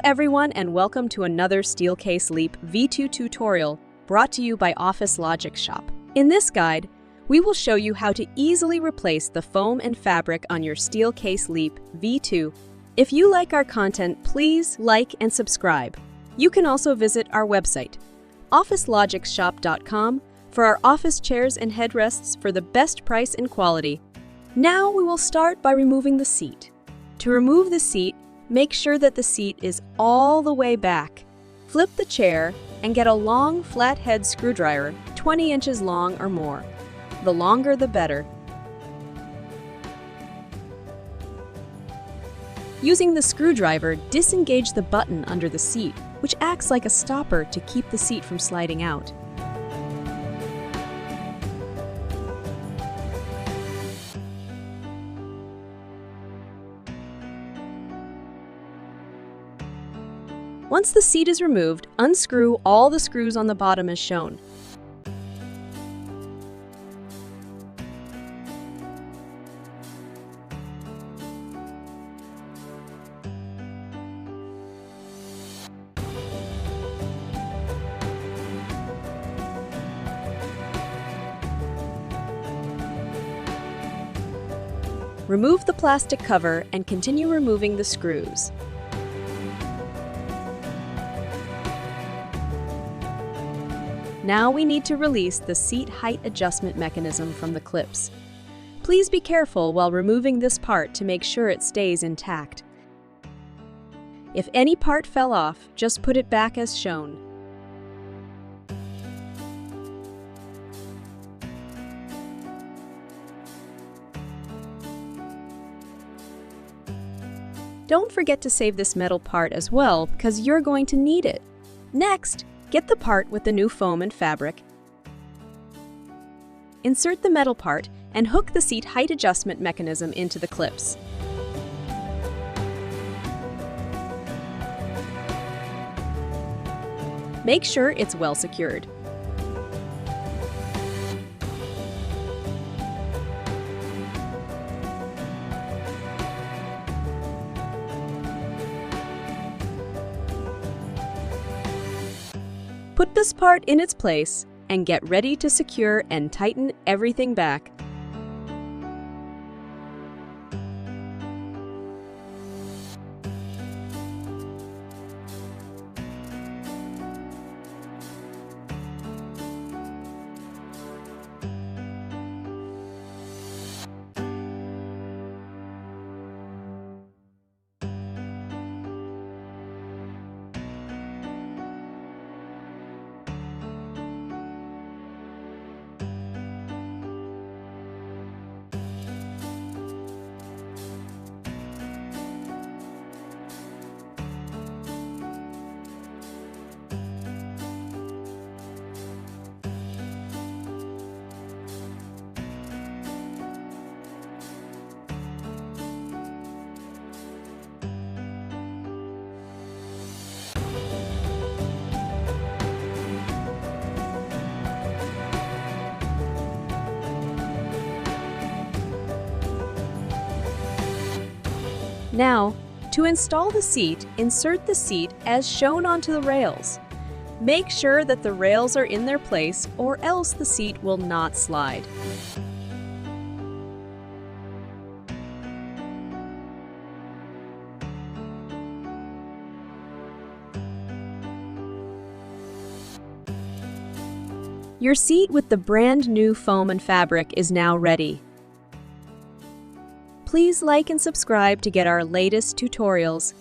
everyone, and welcome to another Steelcase Leap V2 tutorial brought to you by OfficeLogix Shop. In this guide, we will show you how to easily replace the foam and fabric on your Steelcase Leap V2. If you like our content, please like and subscribe. You can also visit our website, OfficeLogixShop.com, for our office chairs and headrests for the best price and quality. Now we will start by removing the seat. To remove the seat, make sure that the seat is all the way back. Flip the chair and get a long flathead screwdriver, 20 inches long or more. The longer the better. Using the screwdriver, disengage the button under the seat, which acts like a stopper to keep the seat from sliding out. Once the seat is removed, unscrew all the screws on the bottom as shown. Remove the plastic cover and continue removing the screws. Now we need to release the seat height adjustment mechanism from the clips. Please be careful while removing this part to make sure it stays intact. If any part fell off, just put it back as shown. Don't forget to save this metal part as well, because you're going to need it. Next, get the part with the new foam and fabric. Insert the metal part and hook the seat height adjustment mechanism into the clips. Make sure it's well secured. Put this part in its place and get ready to secure and tighten everything back. Now, to install the seat, insert the seat as shown onto the rails. Make sure that the rails are in their place, or else the seat will not slide. Your seat with the brand new foam and fabric is now ready. Please like and subscribe to get our latest tutorials.